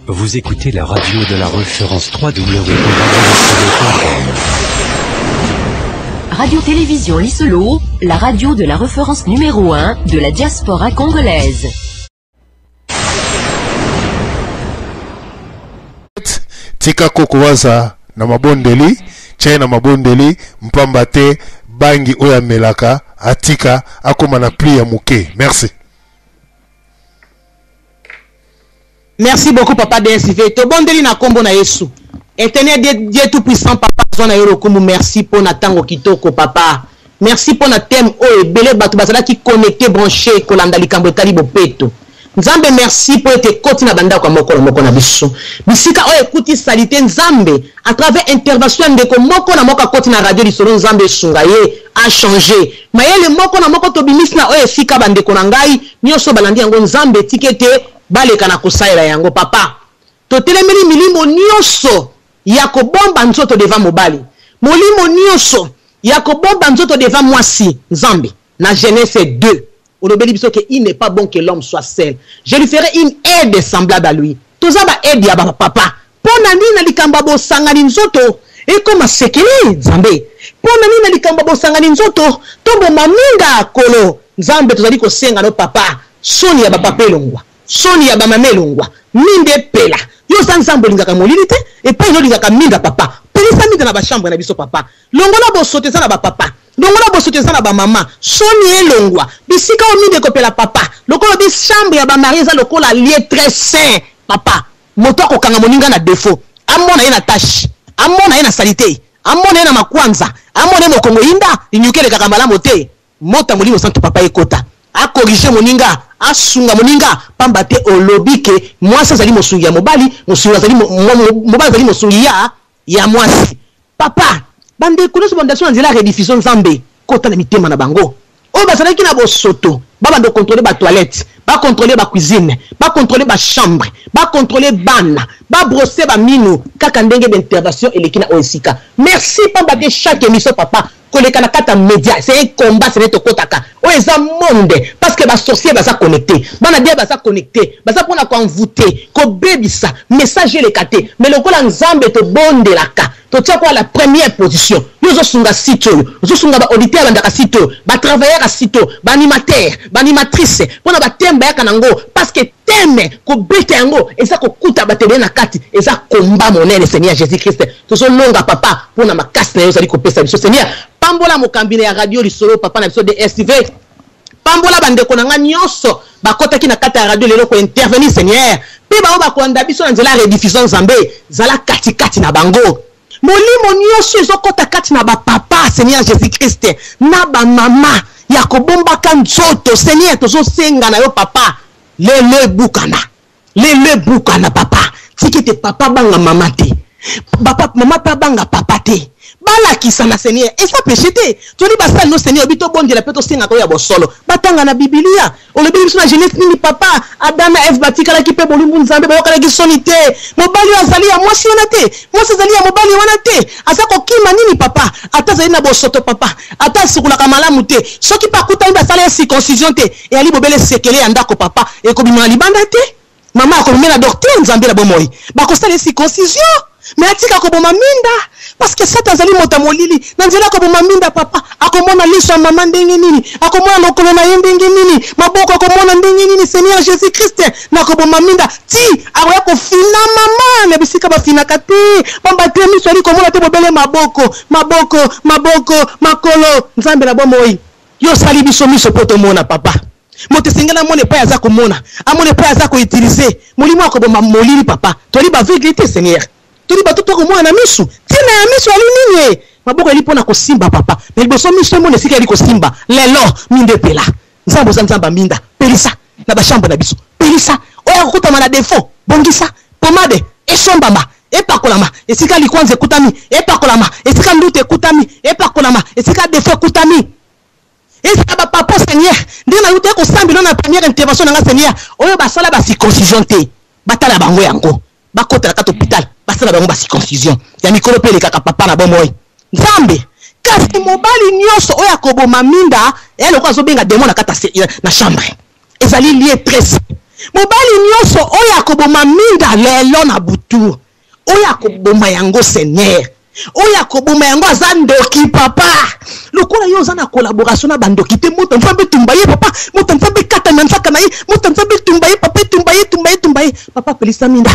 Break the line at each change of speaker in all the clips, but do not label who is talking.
Vous écoutez la radio de la référence www.radiolisolo.com.
Radio-Télévision Lisolo, la radio de la référence numéro 1 de la diaspora congolaise.
Tika kokowaza na mabondeli, chai na mabondeli, mpambate, bangi oya melaka, atika, akoma na pli ya muke. Merci.
Merci beaucoup, Papa DSV. To bondeli na kombo na Yesu. Éternel Dieu tout-puissant, Papa, zona yorokumu, merci pour na tango kitoko, Papa. Merci pour na thème, oh, belé batou bazala qui connecté, branché, kolanda likambo talibo peto. Nzambe, merci pour être côté na banda kwa moko na biso. Bisika o écoute salité Nzambe à travers intervention de ko moko na moka côté na radio Lisolo Nzambe sungaye a changé. Mayele moko na moko to bimis na o esika bande ko na ngai nyoso balandi yango Nzambe tikete baleka na kosaira yango papa. To telemeli milimo nyoso ya ko bomba nzoto devant mobali. Molimo nyoso ya ko bomba nzoto devant mwasi Nzambe. Na Genèse 2. Il n'est pas bon que l'homme soit seul. Je lui ferai une aide semblable à lui. Tout ça va aider à papa. Ponani na likambabo sangani nzoto. Et comme a sekeli Nzambe. Ponani na likambabo sangani nzoto. Tobo maminga kolo. Nzambe tozali ko senga no papa. Soni ya papa pelongwa. Soni ya mama melongwa. Minde pela. Yo san Nzambe lingaka molilite. Et pas yo lingaka minga papa. Pelisa minga na ba chambre na biso papa. Longola bo sote sa na ba papa. Longola bo sote sa na ba mama. Soni elongwa. Bisika o minde kopela papa. Lokola bi chambre ya ba mari za lokola lié très sain papa. Moto ko kanga moninga na défaut. Amona ye na tâche. Amona ye na salité. Amona ye na makwanza. Amona mo kongo inda inyukele kakambala mote. Mota molimo santo papa ekota. A corriger moninga, a sunga moninga, pambate olobike, mwasa zali mosungi ya mobali, mosungi zali mobali zali mosungi ya mwasi. Papa, bande kuno fondation nzela rediffusion Nzambe, kota na mitema na bango. O basala ki na bo soto, ba do contrôler ba toilette, ba contrôler ba cuisine, ba contrôler ba chambre, ba contrôler bana, ba brosser ba minu, kaka ndenge d'intervention elekina oisika. Merci pambate chaque émission papa. Les médias, c'est un combat, c'est un kotaka. Oh, ils ont monde parce que les sorciers sont connectés. Les gens sont connectés. Ils sont envoûtés. Ko baby ça, message les katé. Mais le cola Nzambe te bonde la ka. Tu tiens quoi la première position. Nous sommes site, nous sommes auditeurs dans site, ba travailleurs à site, ba animateur, ba animatrice. Pour na ba thème ba kanango parce que thème ko bete yango et ça ko kuta ba tebe na kati et ça combat mon le Seigneur Jésus-Christ. Tu so longa papa pour na makasi na yo sali ko pesa biso Seigneur. Pambola mokambine ya radio Lisolo papa na biso de STV. Pambola bandeko na nga nyonso bakota ki na kata ya radio lelo ko intervenir Seigneur. Pe ba ba ko anda biso na nzela rediffusion Nzambe zala kati kati na bango. Molimo nyonso ezokota kati na ba papa Seigneur Jésus-Christ na ba mama ya ko bomba ka nzoto Seigneur tozo senga na yo papa. Lele bukana papa. Tikete papa banga mama te. Papa mama pa banga papa te. Bala ki sana Seigneur et ça péché tu dis basa no Seigneur bito bonde la peto singa ko ya bosolo batanga na Biblia on le bible na Genèse ni papa Adam na Eve batika la kipe bolumbu Nzambe ba kala ki sonité mobali azali ya mwasi wana te mwasi azali ya mobali wana te asako kima nini papa ata zali na bosoto papa ata sikula kamala mute soki pa kuta ba sala circoncision te et ali bobele sekele ya ndako papa e ko bima libanda te mama ko mena docteur Nzambe la bomoyi ba ko sala circoncision mais atika ko boma minda parce que ça tazali mota molili nanzela ko boma minda papa akomona liso mama ndenge nini akomona lokolo na ndenge nini maboko akomona ndenge nini Seigneur Jésus Christ na ko boma minda ti akoya ko fina mama na bisika ba fina kati bamba te miso ali komona te bobele maboko makolo Nzambe na bomoyi yo sali biso miso poto mona papa mote singela mone pa yaza ko mona amone pa yaza ko utiliser molimo akoboma molili papa toli ba viglité Seigneur tuli batuto ko mwana misu tina ya misu ali nini maboko eli pona ko simba papa mais boso misu mone sika eli ko simba lelo minde pela nzamba minda pelisa na ba chambre na biso pelisa oya kokutama na défaut bongisa pomade esombama epakolama esika likwanze kutami epakolama esika ndute kutami epakolama esika défaut kutami esika ba papa Seigneur ndina lute ko sambi na première intervention na Seigneur oyo ba sala ba circoncision te batala bango yango bakota na hôpital basala bango ba circoncision ya mikolo pele kaka papa na bomoyi Nzambe kasi mobali nyonso oya koboma minda ele ko azobenga démon na kata na chambre ezali lié très mobali nyonso oyo akoboma minda lelo na butu oyo akoboma yango Seigneur oyo akoboma yango aza ndoki papa lokola yo oza na collaboration na bandoki te moto nzambe tumba ye papa moto nzambe kata na nzaka na ye moto nzambe tumba ye papa tumba ye papa pelisa minda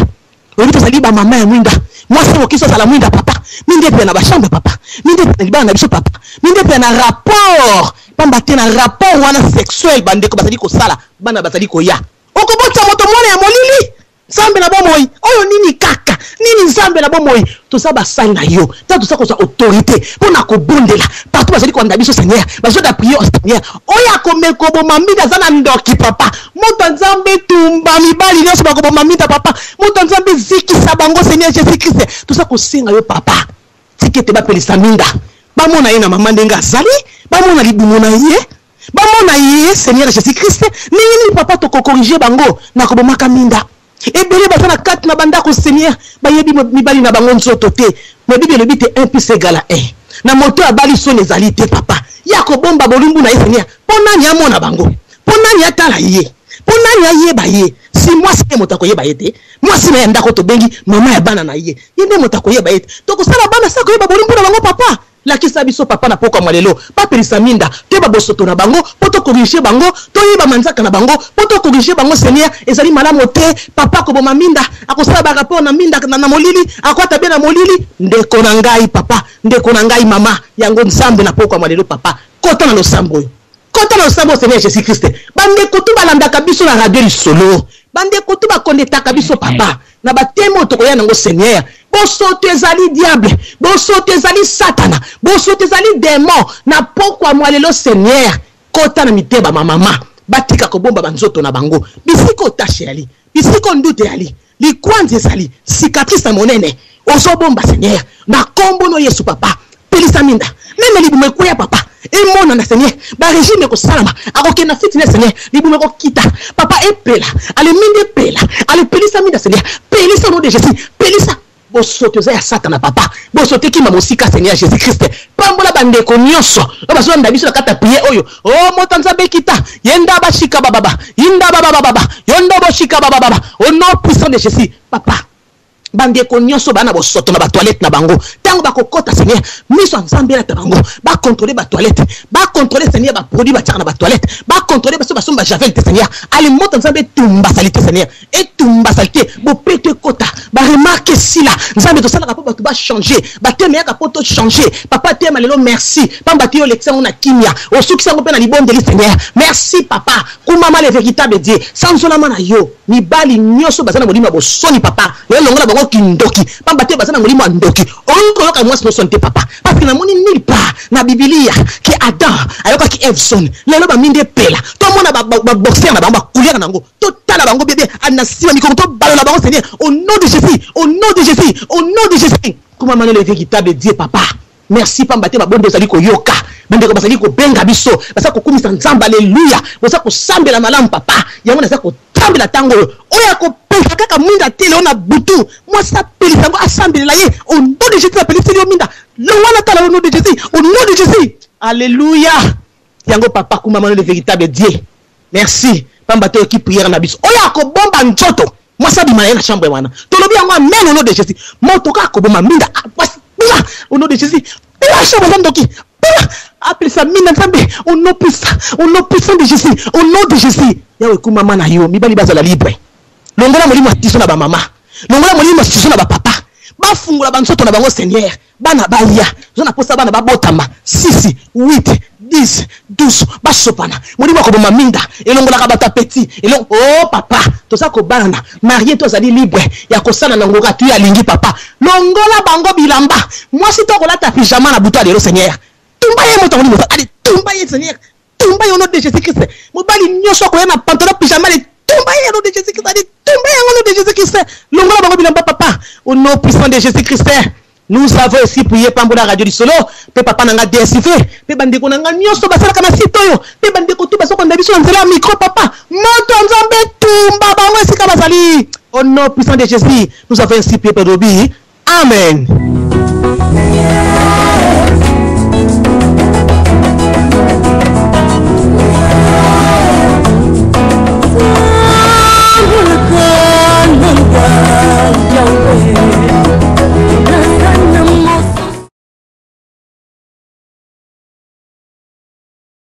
oyo tozali ba mama ya mwinda mwasi mokiso azala mwinda papa minde pe na bachambre papa minde pe na libana na biso papa minde pe na rapport pamba te na rapport wana sexuel bandeko bazali kosala bana bazali koya okobota moto mwana ya molili nzambe na bomoi oyo nini kaka nini nzambe na bomoi toza basali na yo ta toza kozwa autorité mpona kobondela partout bazali kolanda biso Seigneur bazo da prier au Seigneur oyo akomekoboma minda aza na ndoki papa moto nzambe tumba mibali nyonso bakoboma minda papa moto nzambe zikisa bango Seigneur Jésus Christ toza kosenga yo papa tikete bapelisa minda bamona ye na mama ndenge azali bamona libumu na ye bamona ye Seigneur Jésus Christ nini papa tokokorige bango na kobomaka minda ebele baza na kati na bandako Seigneur bayebi mibali na bango nzoto te mais Bible elobi te 1 + 1 na moto abali so ezali te papa ya kobomba bolumbu na ye Seigneur pona nya mona bango pona nya tala ye pona nya yeba ye si mwasi te moto akoyeba ye te mwasi na ndako to bengi mama ya bana na ye yende moto akoyeba ye to kosala bana sa koyeba bolumbu na bango papa la kisa biso papa na poko mwalelo pa pelisa minda te ba bosoto na bango poto corriger bango to yeba manzaka na bango poto corriger bango Seigneur ezali malamu te papa ko boma minda akosala ba rapport na minda na molili akwata be na molili ndeko na ngai papa ndeko na ngai mama yango nzambe na poko mwalelo papa kota na losambo kota na losambo Seigneur Jésus Christ bande kotu balandaka biso na radio solo bande kotu ba kondetaka biso papa na batemo to koya nango Seigneur bosoto ezali diable bosoto ezali satana bosoto ezali démon na pokwa mwalelo Seigneur kota na miteba mama batika kobomba banzoto na bango bisiko tache yali bisiko ndute yali likwanzi ezali cicatrice monene ozobomba Seigneur na kombo no Yesu papa pelisa minda meme libume koya papa emona na Seigneur ba régime ko salama akoke na fitness Seigneur libume ko kita papa epela ale minde pela ale pelisa minda Seigneur pelisa no de Jésus pelisa bosoto ya satana papa bosoto ki mamosika Seigneur Jésus Christ pambola bandeko nyonso bazo nda biso kata prier oyo o motanza bekita yenda bashika baba yinda baba yondo boshika baba au nom puissant de Jésus papa bandeko nyonso bana bosoto na ba toilette na bango tango bakokota Seigneur miso nzambe na bango ba contrôler ba toilette ba contrôler Seigneur ba produit ba na ba toilette ba contrôler ba somba javel te Seigneur ali moto nzambe tumba salité Seigneur et tumba salité bo pete kota ba remarquer si la nzambe to sala ka ba changer ba teme ya ka poto changer papa tema lelo merci pamba ti yo l'exemple na kimia o suki sango pe na libonde li Seigneur merci papa kumama le véritable Dieu sans solama na yo ni bali nyoso bazana molima bo soni papa le longola bango kindoki pamba te bazana molima ndoki onko yoka mwasi no sonte papa parce que na moni nulle part na Biblia ki Adam ayoka ki Eve son lelo ba minde pela to mona ba boxer na bango ba couler na bango to tala bango bébé anasima mikoko to balola bango Seigneur au nom de Jésus au nom de Jésus au nom de Jésus comment maner le véritable Dieu papa merci pamba te ba bondo zali ko yoka bande ko basali ko benga biso basa ko kumisa nzamba alléluia basa ko sambela malamu papa yango na sa ko tambela tango oya ko pesa kaka mwinda tele ona butu moi ça pelisa ngo asambela ye au nom de Jésus la pelisa yo minda le wana tala au nom de Jésus au nom de Jésus alléluia yango papa kuma maner le véritable Dieu merci pamba te ki prière na biso oya ko bomba nzoto moi ça bima na chambre wana to lobi yango amen au nom de Jésus motoka ko bomba minda au nom de Jésus lâche mon ndoki appelle ça mina nzambe au nom puissant de Jésus au nom de Jésus yawe ku mama na yo mibali bazala libre longola molimo tiso na ba mama longola molimo tiso na ba papa ba fungula bansoto na bango Seigneur bana baya zona posa bana babotama 6 8 10 12 ba sopana molimo ko boma minda elongola ka bata petit elong oh papa to sa ko bana marié to zali libre ya ko sana na ngoka tu ya lingi papa longola bango bilamba moi si to ko lata pyjama na buta de Seigneur tumba ye moto molimo allez tumba ye Seigneur tumba ye au nom de Jésus Christ mobali nyosho ko na pantalon pyjama le tumba ye au nom de Jésus Christ allez tumba ye au nom de Jésus Christ longola bango bilamba papa au nom puissant de Jésus Christ. Nous avons aussi prié pour la radio du solo, pe papa nanga DSV, pe bandeko nanga nyonso basala kana sitoyo, pe bandeko tu basoko ndabiso nzela micro papa, moto nzambe tumba bango esika bazali. Au nom puissant de Jésus, nous avons ainsi prié pour Robi. Amen.